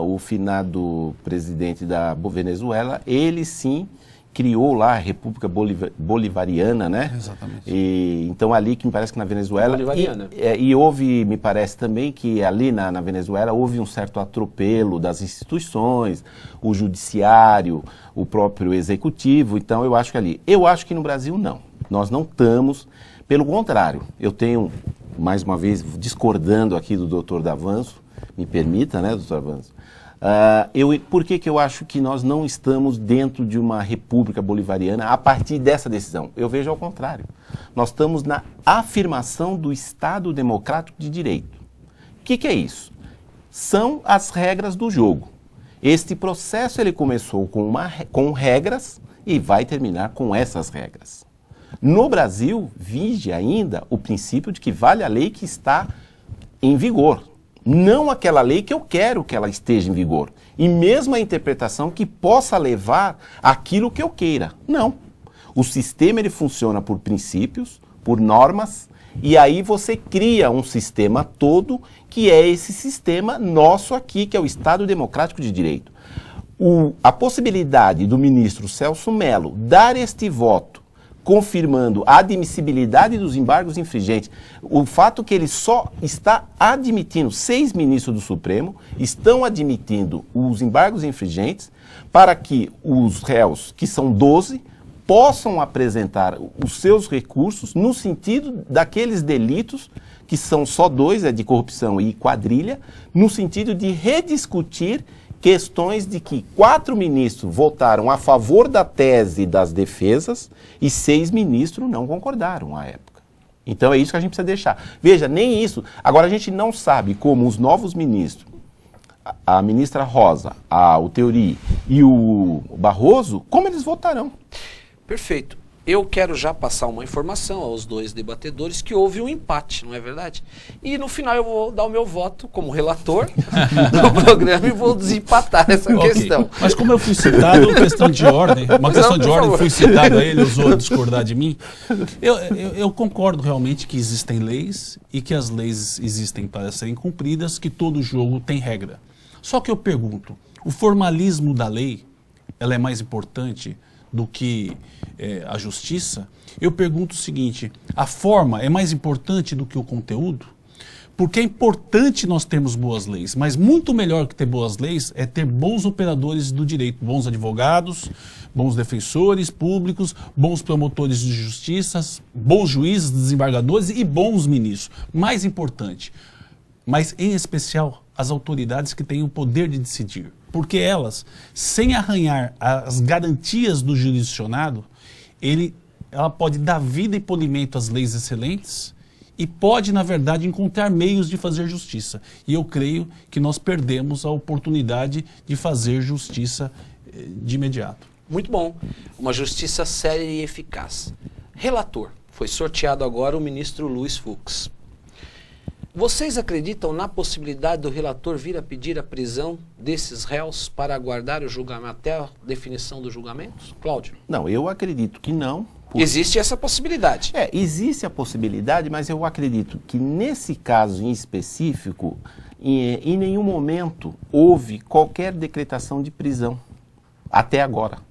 o finado presidente da Venezuela, ele sim criou lá a República Bolivariana, né? Exatamente. E, então ali que me parece que na Venezuela... Bolivariana. E houve, me parece também, que ali na Venezuela houve um certo atropelo das instituições, o judiciário, o próprio executivo, então eu acho que ali... Eu acho que no Brasil não. Nós não estamos, pelo contrário, eu tenho, mais uma vez, discordando aqui do doutor Davanzo, me permita, né, doutor Davanzo? Por que eu acho que nós não estamos dentro de uma república bolivariana a partir dessa decisão? Eu vejo ao contrário. Nós estamos na afirmação do Estado Democrático de Direito. O que é isso? São as regras do jogo. Este processo ele começou com regras e vai terminar com essas regras. No Brasil, vige ainda o princípio de que vale a lei que está em vigor, não aquela lei que eu quero que ela esteja em vigor. E mesmo a interpretação que possa levar aquilo que eu queira. Não. O sistema ele funciona por princípios, por normas, e aí você cria um sistema todo que é esse sistema nosso aqui, que é o Estado Democrático de Direito. A possibilidade do ministro Celso Mello dar este voto confirmando a admissibilidade dos embargos infringentes, o fato que ele só está admitindo, 6 ministros do Supremo estão admitindo os embargos infringentes para que os réus, que são 12, possam apresentar os seus recursos no sentido daqueles delitos, que são só 2, de corrupção e quadrilha, no sentido de rediscutir questões de que 4 ministros votaram a favor da tese das defesas e 6 ministros não concordaram à época. Então é isso que a gente precisa deixar. Veja, nem isso. Agora a gente não sabe como os novos ministros, a ministra Rosa, o Theory e o Barroso, como eles votarão. Perfeito. Eu quero já passar uma informação aos 2 debatedores que houve um empate, não é verdade? E no final eu vou dar o meu voto como relator do programa e vou desempatar essa questão. Mas como eu fui citado, questão de ordem, fui citado a ele, ousou discordar de mim. Eu concordo realmente que existem leis e que as leis existem para serem cumpridas, que todo jogo tem regra. Só que eu pergunto, o formalismo da lei, ela é mais importante do que a justiça? Eu pergunto o seguinte, a forma é mais importante do que o conteúdo? Porque é importante nós termos boas leis, mas muito melhor que ter boas leis é ter bons operadores do direito, bons advogados, bons defensores públicos, bons promotores de justiça, bons juízes, desembargadores e bons ministros. Mais importante, mas em especial as autoridades que têm o poder de decidir. Porque elas, sem arranhar as garantias do jurisdicionado, ela pode dar vida e polimento às leis excelentes e pode, na verdade, encontrar meios de fazer justiça. E eu creio que nós perdemos a oportunidade de fazer justiça de imediato. Muito bom. Uma justiça séria e eficaz. Relator. Foi sorteado agora o ministro Luiz Fux. Vocês acreditam na possibilidade do relator vir a pedir a prisão desses réus para aguardar o julgamento, até a definição dos julgamentos? Cláudio? Não, eu acredito que não. Existe essa possibilidade? Existe a possibilidade, mas eu acredito que nesse caso em específico, em nenhum momento houve qualquer decretação de prisão, até agora.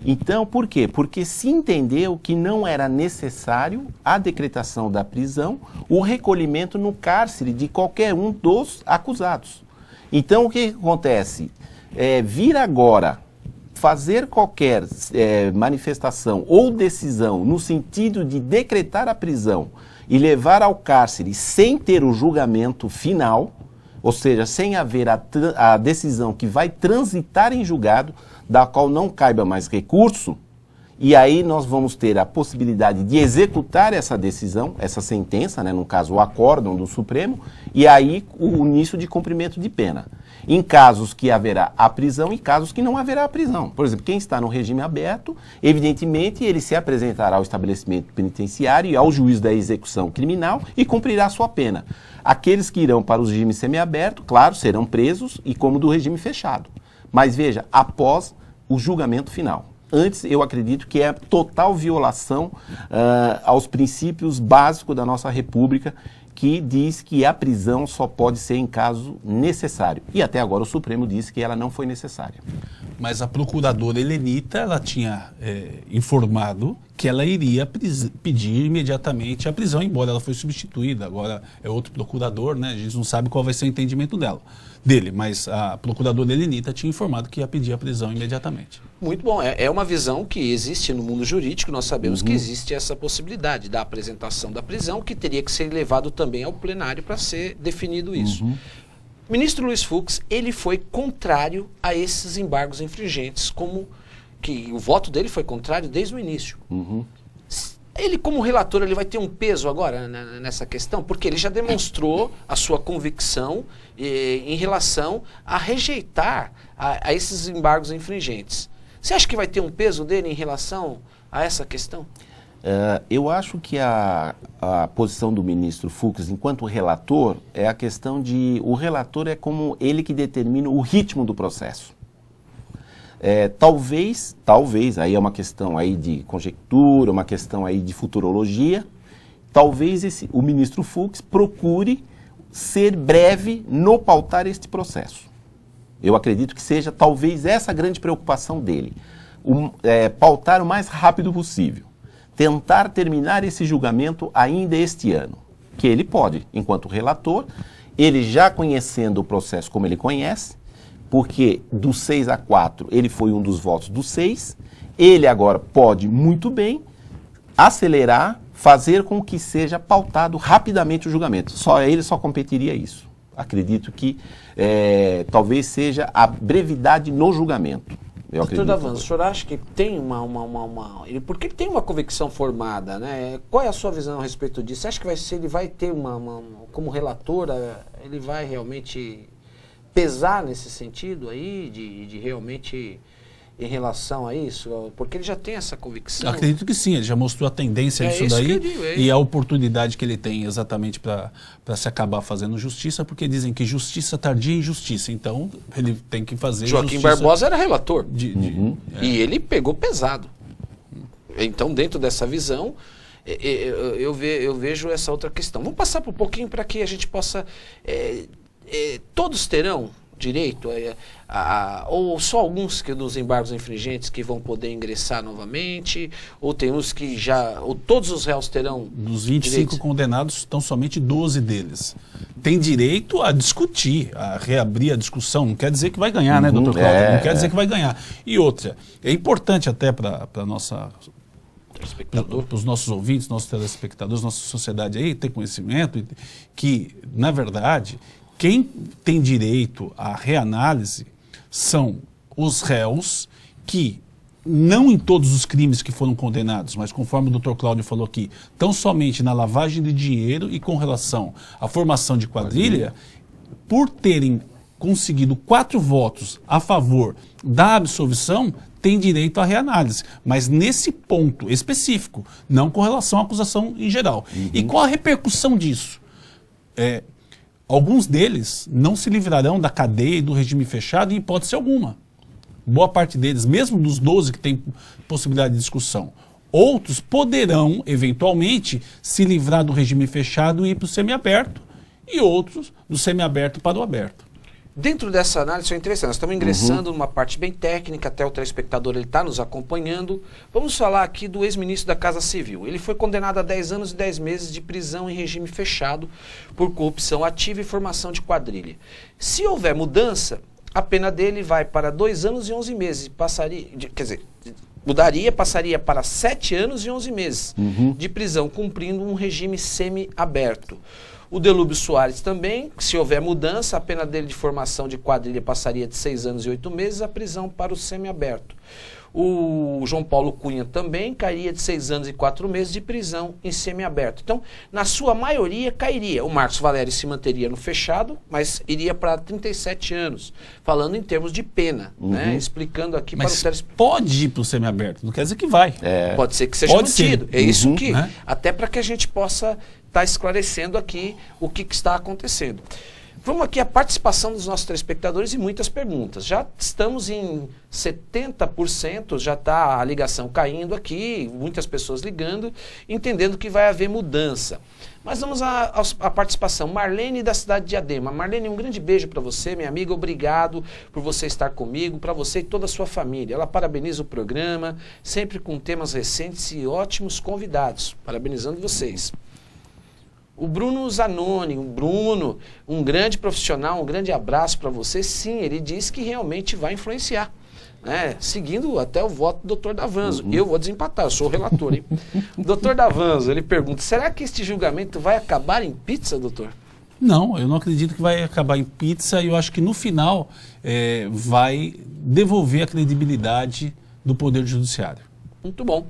Então, por quê? Porque se entendeu que não era necessário a decretação da prisão, o recolhimento no cárcere de qualquer um dos acusados. Então, o que acontece? Vir agora fazer qualquer manifestação ou decisão no sentido de decretar a prisão e levar ao cárcere sem ter o julgamento final, ou seja, sem haver a decisão que vai transitar em julgado, da qual não caiba mais recurso, e aí nós vamos ter a possibilidade de executar essa decisão, essa sentença, no caso o acórdão do Supremo, e aí o início de cumprimento de pena. Em casos que haverá a prisão e casos que não haverá a prisão. Por exemplo, quem está no regime aberto, evidentemente ele se apresentará ao estabelecimento penitenciário e ao juiz da execução criminal e cumprirá sua pena. Aqueles que irão para o regime semiaberto, claro, serão presos e como do regime fechado. Mas veja, após o julgamento final. Antes, eu acredito que é total violação aos princípios básicos da nossa República, que diz que a prisão só pode ser em caso necessário. E até agora o Supremo disse que ela não foi necessária. Mas a procuradora Helenita, ela tinha informado que ela iria pedir imediatamente a prisão, embora ela foi substituída. Agora é outro procurador, né? A gente não sabe qual vai ser o entendimento dele, mas a procuradora Helenita tinha informado que ia pedir a prisão imediatamente. Muito bom. É uma visão que existe no mundo jurídico. Nós sabemos que existe essa possibilidade da apresentação da prisão, que teria que ser levado também ao plenário para ser definido isso. O ministro Luiz Fux, ele foi contrário a esses embargos infringentes, como que o voto dele foi contrário desde o início. Ele, como relator, ele vai ter um peso agora nessa questão? Porque ele já demonstrou a sua convicção em relação a rejeitar a esses embargos infringentes. Você acha que vai ter um peso dele em relação a essa questão? Eu acho que a posição do ministro Fux, enquanto relator, é a questão de... O relator é como ele que determina o ritmo do processo. Talvez, aí é uma questão aí de conjectura, uma questão aí de futurologia, talvez o ministro Fux procure ser breve no pautar este processo. Eu acredito que seja talvez essa a grande preocupação dele. Pautar o mais rápido possível. Tentar terminar esse julgamento ainda este ano. Que ele pode, enquanto relator, ele já conhecendo o processo como ele conhece, porque do 6-4 ele foi um dos votos do 6, ele agora pode muito bem acelerar, fazer com que seja pautado rapidamente o julgamento. Só ele só competiria isso. Acredito que talvez seja a brevidade no julgamento. Doutor Davanzo, o senhor acha que tem porque ele tem uma convicção formada, né? Qual é a sua visão a respeito disso? Você acha que ele vai ter como relator, ele vai realmente pesar nesse sentido aí, de realmente em relação a isso? Porque ele já tem essa convicção. Acredito que sim, ele já mostrou a tendência disso daí que eu digo, e a oportunidade que ele tem exatamente para se acabar fazendo justiça, porque dizem que justiça tardia é injustiça, então ele tem que fazer Joaquim Barbosa era relator e ele pegou pesado. Então, dentro dessa visão, eu vejo essa outra questão. Vamos passar por um pouquinho para que a gente possa... todos terão direito ou só alguns dos embargos infringentes que vão poder ingressar novamente, ou tem uns que ou todos os réus terão dos 25 direitos? Condenados, estão somente 12 deles. Tem direito a discutir, a reabrir a discussão, não quer dizer que vai ganhar, né, doutor Cláudio? Não quer dizer que vai ganhar. E outra, é importante até para os nossos ouvintes, nossos telespectadores, nossa sociedade aí ter conhecimento que, na verdade, quem tem direito à reanálise são os réus que, não em todos os crimes que foram condenados, mas conforme o doutor Cláudio falou aqui, tão somente na lavagem de dinheiro e com relação à formação de quadrilha, por terem conseguido 4 votos a favor da absolvição, tem direito à reanálise, mas nesse ponto específico, não com relação à acusação em geral. E qual a repercussão disso? Alguns deles não se livrarão da cadeia e do regime fechado em hipótese alguma. Boa parte deles, mesmo dos 12 que tem possibilidade de discussão. Outros poderão, eventualmente, se livrar do regime fechado e ir para o semiaberto. E outros do semiaberto para o aberto. Dentro dessa análise, isso é interessante. Nós estamos ingressando numa parte bem técnica, até o telespectador está nos acompanhando. Vamos falar aqui do ex-ministro da Casa Civil. Ele foi condenado a 10 anos e 10 meses de prisão em regime fechado por corrupção ativa e formação de quadrilha. Se houver mudança, a pena dele vai para 2 anos e 11 meses. Passaria para 7 anos e 11 meses de prisão, cumprindo um regime semi-aberto. O Delúbio Soares também, se houver mudança, a pena dele de formação de quadrilha passaria de 6 anos e 8 meses, a prisão para o semiaberto. O João Paulo Cunha também cairia de 6 anos e 4 meses de prisão em semiaberto. Então, na sua maioria, cairia. O Marcos Valério se manteria no fechado, mas iria para 37 anos, falando em termos de pena, né? Explicando aqui para o telespectador. Pode ir para o semiaberto, não quer dizer que vai. Pode ser que seja mantido. É isso que, até para que a gente possa estar esclarecendo aqui o que está acontecendo. Vamos aqui à participação dos nossos telespectadores e muitas perguntas. Já estamos em 70%, já está a ligação caindo aqui, muitas pessoas ligando, entendendo que vai haver mudança. Mas vamos à participação. Marlene da cidade de Diadema. Marlene, um grande beijo para você, minha amiga. Obrigado por você estar comigo, para você e toda a sua família. Ela parabeniza o programa, sempre com temas recentes e ótimos convidados. Parabenizando vocês. O Bruno Zanoni, um grande profissional, um grande abraço para você. Sim, ele diz que realmente vai influenciar, né? Seguindo até o voto do Dr. Davanzo. Eu vou desempatar, eu sou o relator, hein? Dr. Davanzo, ele pergunta, será que este julgamento vai acabar em pizza, doutor? Não, eu não acredito que vai acabar em pizza e eu acho que no final vai devolver a credibilidade do Poder Judiciário. Muito bom.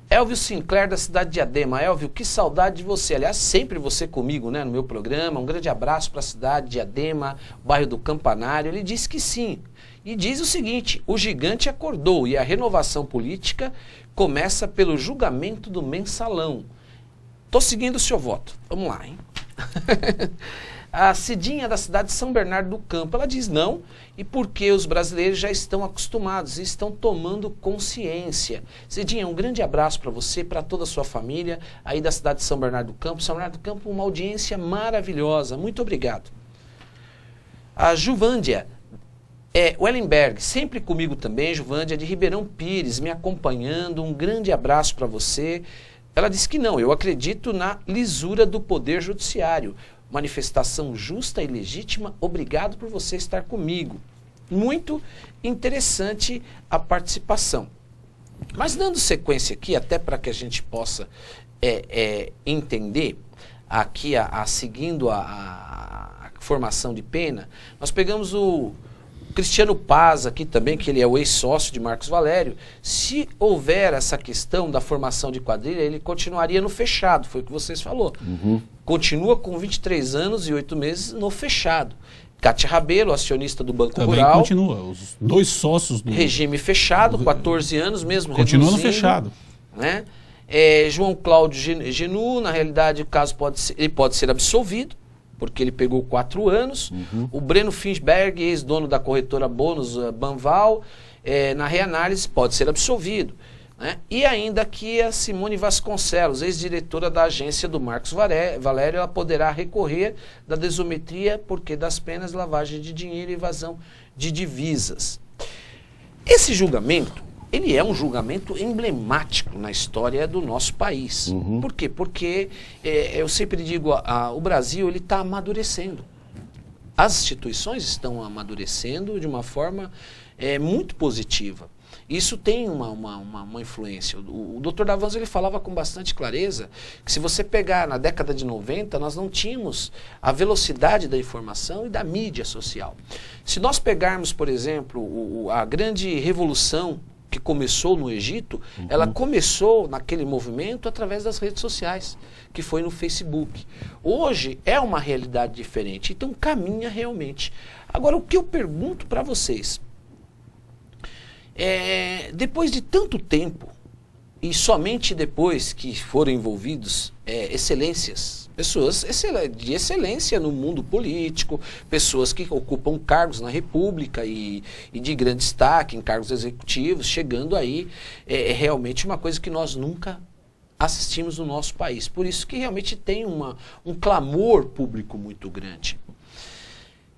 Elvio Sinclair, da cidade de Diadema. Elvio, que saudade de você. Aliás, sempre você comigo, né, no meu programa. Um grande abraço para a cidade de Diadema, bairro do Campanário. Ele disse que sim. E diz o seguinte: o gigante acordou e a renovação política começa pelo julgamento do mensalão. Tô seguindo o seu voto. Vamos lá, hein? A Cidinha, da cidade de São Bernardo do Campo, ela diz não, e porque os brasileiros já estão acostumados e estão tomando consciência. Cidinha, um grande abraço para você, para toda a sua família, aí da cidade de São Bernardo do Campo. São Bernardo do Campo, uma audiência maravilhosa, muito obrigado. A Juvândia, Wellenberg, sempre comigo também, Juvândia, de Ribeirão Pires, me acompanhando, um grande abraço para você. Ela disse que não, eu acredito na lisura do poder judiciário. Manifestação justa e legítima, obrigado por você estar comigo. Muito interessante a participação. Mas dando sequência aqui, até para que a gente possa entender, aqui seguindo a formação de pena, nós pegamos o Cristiano Paz aqui também, que ele é o ex-sócio de Marcos Valério. Se houver essa questão da formação de quadrilha, ele continuaria no fechado, foi o que vocês falou. Continua com 23 anos e 8 meses no fechado. Cátia Rabelo, acionista do Banco também Rural. Continua, os dois sócios do... Regime fechado, 14 anos mesmo. Continua no fechado. Né? João Cláudio Genu, na realidade, o caso ele pode ser absolvido, porque ele pegou 4 anos. O Breno Finsberg, ex-dono da corretora Bônus Banval, na reanálise pode ser absolvido. Né? E ainda aqui a Simone Vasconcelos, ex-diretora da agência do Marcos Valério, ela poderá recorrer da desometria porque das penas, lavagem de dinheiro e evasão de divisas. Esse julgamento, ele é um julgamento emblemático na história do nosso país. Por quê? Porque eu sempre digo, o Brasil ele está amadurecendo. As instituições estão amadurecendo de uma forma muito positiva. Isso tem uma influência. O Dr. Davanzo ele falava com bastante clareza que se você pegar na década de 90, nós não tínhamos a velocidade da informação e da mídia social. Se nós pegarmos, por exemplo, a grande revolução que começou no Egito, ela começou naquele movimento através das redes sociais, que foi no Facebook. Hoje é uma realidade diferente, então caminha realmente. Agora, o que eu pergunto para vocês, depois de tanto tempo, e somente depois que foram envolvidos excelências, pessoas de excelência no mundo político, pessoas que ocupam cargos na República e de grande destaque, em cargos executivos, chegando aí, realmente uma coisa que nós nunca assistimos no nosso país. Por isso que realmente tem um clamor público muito grande.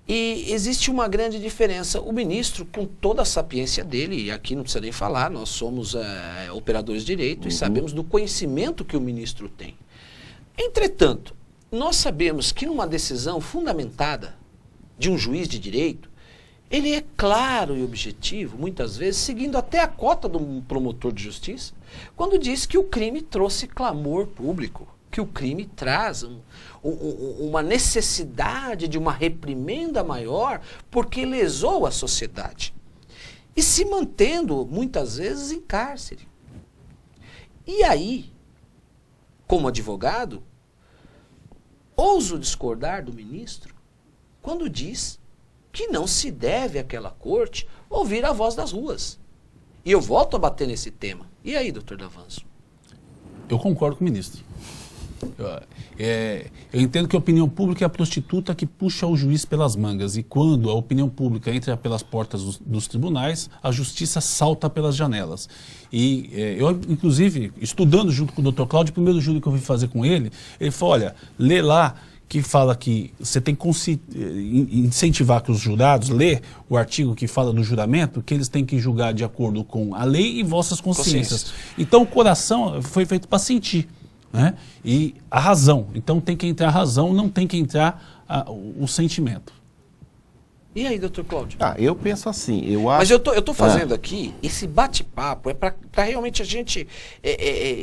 E existe uma grande diferença. O ministro, com toda a sapiência dele, e aqui não precisa nem falar, nós somos operadores de direito e sabemos do conhecimento que o ministro tem. Entretanto, nós sabemos que numa decisão fundamentada de um juiz de direito, ele é claro e objetivo, muitas vezes, seguindo até a cota do promotor de justiça, quando diz que o crime trouxe clamor público, que o crime traz uma necessidade de uma reprimenda maior porque lesou a sociedade. E se mantendo, muitas vezes, em cárcere. E aí, como advogado, ouso discordar do ministro quando diz que não se deve àquela corte ouvir a voz das ruas. E eu volto a bater nesse tema. E aí, doutor Davanzo? Eu concordo com o ministro. Eu entendo que a opinião pública é a prostituta que puxa o juiz pelas mangas, e quando a opinião pública entra pelas portas dos tribunais, a justiça salta pelas janelas. E eu, inclusive, estudando junto com o Dr. Cláudio, o primeiro júri que eu fui fazer com ele, ele falou, olha, lê lá que fala que você tem que incentivar que os jurados lê o artigo que fala do juramento, que eles têm que julgar de acordo com a lei e vossas consciências. Então o coração foi feito para sentir. Né? E a razão, então tem que entrar a razão, não tem que entrar o sentimento. E aí, doutor Cláudio? Eu penso assim, Mas eu tô fazendo aqui, esse bate-papo é para realmente a gente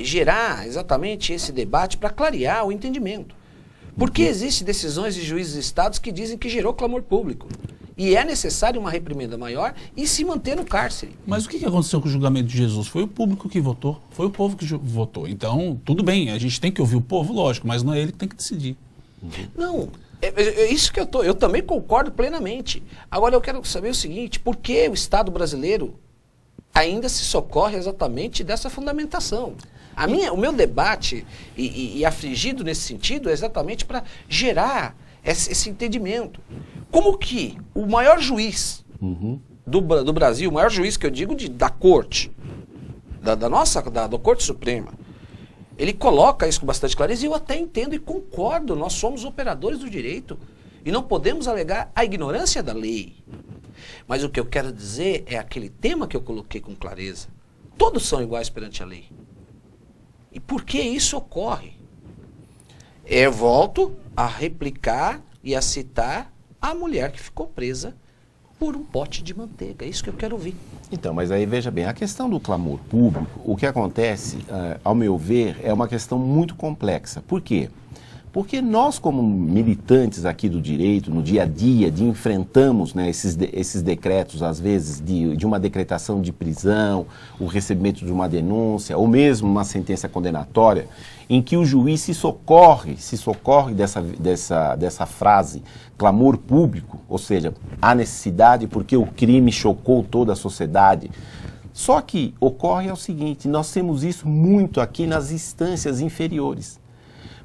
gerar exatamente esse debate para clarear o entendimento. Porque existem decisões de juízes de estados que dizem que gerou clamor público. E é necessário uma reprimenda maior e se manter no cárcere. Mas o que aconteceu com o julgamento de Jesus? Foi o público que votou, foi o povo que votou. Então, tudo bem, a gente tem que ouvir o povo, lógico, mas não é ele que tem que decidir. Não, é isso que eu também concordo plenamente. Agora eu quero saber o seguinte, por que o Estado brasileiro ainda se socorre exatamente dessa fundamentação? O meu debate, e afligido nesse sentido, é exatamente para gerar esse entendimento. Como que o maior juiz do Brasil, o maior juiz que eu digo da corte, da Corte Suprema, ele coloca isso com bastante clareza e eu até entendo e concordo, nós somos operadores do direito e não podemos alegar a ignorância da lei. Mas o que eu quero dizer é aquele tema que eu coloquei com clareza. Todos são iguais perante a lei. E por que isso ocorre? Eu volto a replicar e a citar a mulher que ficou presa por um pote de manteiga. É isso que eu quero ouvir. Então, mas aí veja bem, a questão do clamor público, o que acontece, ao meu ver, é uma questão muito complexa. Por quê? Porque nós, como militantes aqui do direito, no dia a dia, enfrentamos, né, esses decretos, às vezes, de uma decretação de prisão, o recebimento de uma denúncia, ou mesmo uma sentença condenatória, em que o juiz se socorre dessa frase, clamor público, ou seja, há necessidade porque o crime chocou toda a sociedade. Só que ocorre o seguinte, nós temos isso muito aqui nas instâncias inferiores.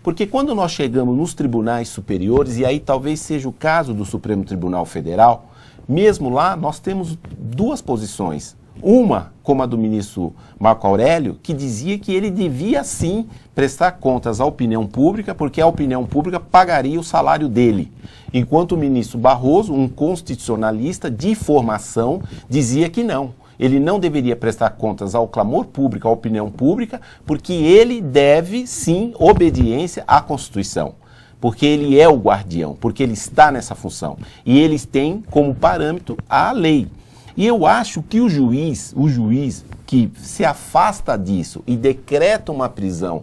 Porque quando nós chegamos nos tribunais superiores, e aí talvez seja o caso do Supremo Tribunal Federal, mesmo lá nós temos duas posições. Uma, como a do ministro Marco Aurélio, que dizia que ele devia sim prestar contas à opinião pública, porque a opinião pública pagaria o salário dele. Enquanto o ministro Barroso, um constitucionalista de formação, dizia que não. Ele não deveria prestar contas ao clamor público, à opinião pública, porque ele deve, sim, obediência à Constituição. Porque ele é o guardião, porque ele está nessa função. E eles têm como parâmetro a lei. E eu acho que o juiz que se afasta disso e decreta uma prisão,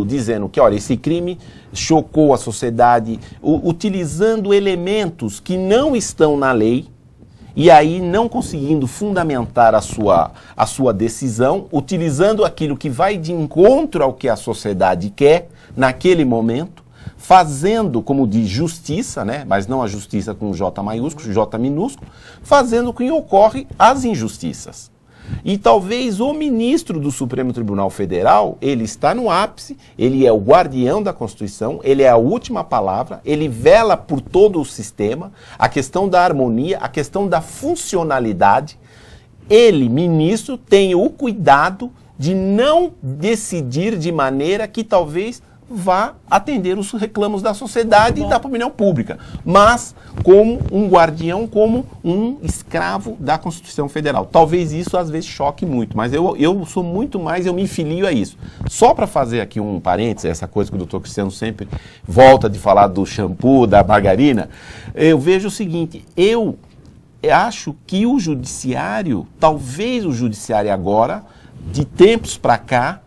dizendo que, olha, esse crime chocou a sociedade, utilizando elementos que não estão na lei, e aí não conseguindo fundamentar a sua decisão, utilizando aquilo que vai de encontro ao que a sociedade quer naquele momento, fazendo, como diz, justiça, né? Mas não a justiça com J maiúsculo, J minúsculo, fazendo com que ocorre as injustiças. E talvez o ministro do Supremo Tribunal Federal, ele está no ápice, ele é o guardião da Constituição, ele é a última palavra, ele vela por todo o sistema, a questão da harmonia, a questão da funcionalidade. Ele, ministro, tem o cuidado de não decidir de maneira que talvez vá atender os reclamos da sociedade e da opinião pública, mas como um guardião, como um escravo da Constituição Federal. Talvez isso às vezes choque muito, mas eu sou muito mais, eu me filio a isso. Só para fazer aqui um parênteses, essa coisa que o doutor Cristiano sempre volta de falar do shampoo, da margarina, eu vejo o seguinte, eu acho que o judiciário, talvez o judiciário agora, de tempos para cá,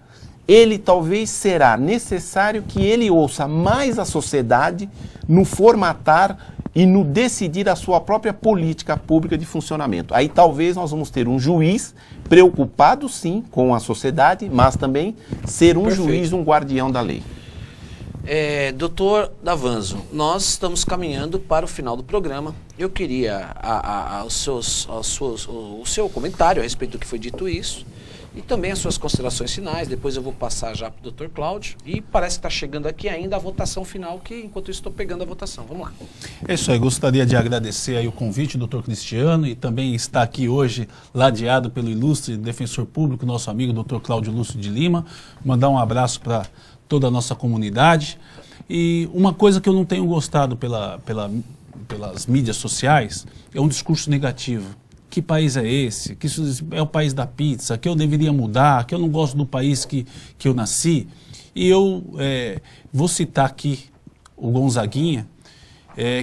ele talvez será necessário que ele ouça mais a sociedade no formatar e no decidir a sua própria política pública de funcionamento. Aí talvez nós vamos ter um juiz preocupado sim com a sociedade, mas também ser um juiz, um guardião da lei. Doutor Davanzo, nós estamos caminhando para o final do programa. Eu queria o seu comentário a respeito do que foi dito isso. E também as suas considerações finais, depois eu vou passar já para o Dr. Cláudio. E parece que está chegando aqui ainda a votação final, que enquanto isso estou pegando a votação. Vamos lá. É isso aí, gostaria de agradecer aí o convite do Dr. Cristiano e também está aqui hoje ladeado pelo ilustre defensor público, nosso amigo Dr. Cláudio Lúcio de Lima. Mandar um abraço para toda a nossa comunidade. E uma coisa que eu não tenho gostado pelas mídias sociais é um discurso negativo. Que país é esse? Que isso é o país da pizza, que eu deveria mudar, que eu não gosto do país que eu nasci. E eu vou citar aqui o Gonzaguinha,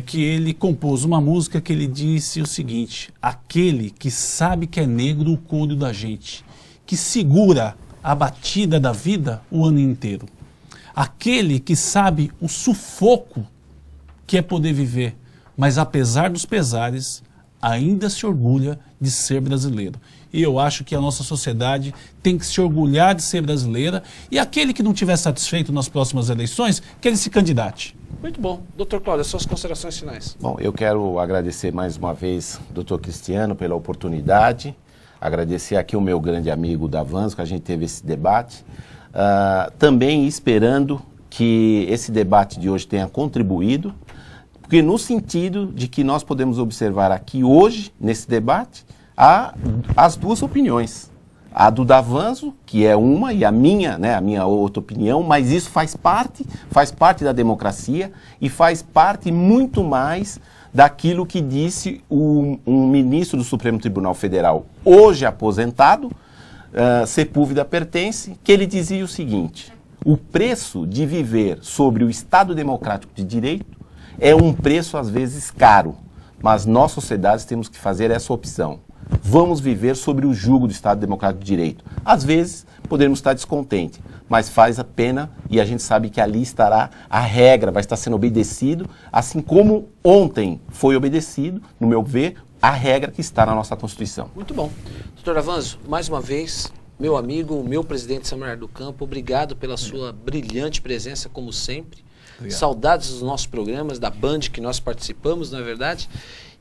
que ele compôs uma música que ele disse o seguinte: aquele que sabe que é negro o couro da gente, que segura a batida da vida o ano inteiro. Aquele que sabe o sufoco que é poder viver mas apesar dos pesares, ainda se orgulha de ser brasileiro. E eu acho que a nossa sociedade tem que se orgulhar de ser brasileira, e aquele que não estiver satisfeito nas próximas eleições, que ele se candidate. Muito bom. Dr. Cláudio, as suas considerações finais. Bom, eu quero agradecer mais uma vez o Dr. Cristiano pela oportunidade, agradecer aqui o meu grande amigo Davanzo, que a gente teve esse debate, também esperando que esse debate de hoje tenha contribuído, porque no sentido de que nós podemos observar aqui hoje, nesse debate, as duas opiniões. A do Davanzo, que é uma, e a minha outra opinião, mas isso faz parte da democracia e faz parte muito mais daquilo que disse um ministro do Supremo Tribunal Federal, hoje aposentado, Sepúlveda Pertence, que ele dizia o seguinte: o preço de viver sobre o Estado Democrático de Direito é um preço às vezes caro, mas nós sociedades temos que fazer essa opção. Vamos viver sobre o jugo do Estado Democrático de Direito. Às vezes podemos estar descontentes, mas faz a pena e a gente sabe que ali estará a regra, vai estar sendo obedecido, assim como ontem foi obedecido, no meu ver, a regra que está na nossa Constituição. Muito bom. Doutor Davanzo, mais uma vez, meu amigo, meu presidente São Bernardo do Campo, obrigado pela sua brilhante presença, como sempre. Obrigado. Saudades dos nossos programas, da Band que nós participamos, não é verdade?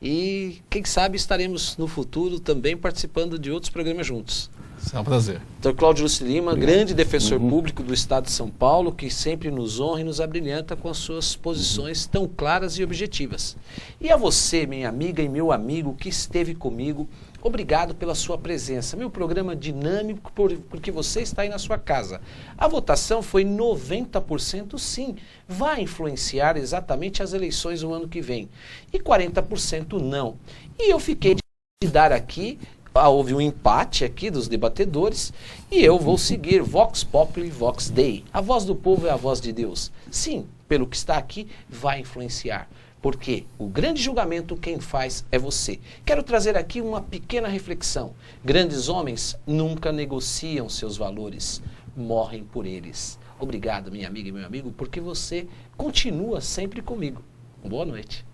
E quem sabe estaremos no futuro também participando de outros programas juntos. É um prazer. Dr. Cláudio Lúcio Lima, grande defensor público do Estado de São Paulo, que sempre nos honra e nos abrilhanta com as suas posições tão claras e objetivas. E a você, minha amiga e meu amigo que esteve comigo, obrigado pela sua presença. Meu programa dinâmico porque você está aí na sua casa. A votação foi 90% sim. Vai influenciar exatamente as eleições no ano que vem. E 40% não. E eu fiquei de dar aqui, houve um empate aqui dos debatedores, e eu vou seguir Vox Populi, Vox Dei. A voz do povo é a voz de Deus. Sim, pelo que está aqui, vai influenciar. Porque o grande julgamento quem faz é você. Quero trazer aqui uma pequena reflexão. Grandes homens nunca negociam seus valores, morrem por eles. Obrigado, minha amiga e meu amigo, porque você continua sempre comigo. Boa noite.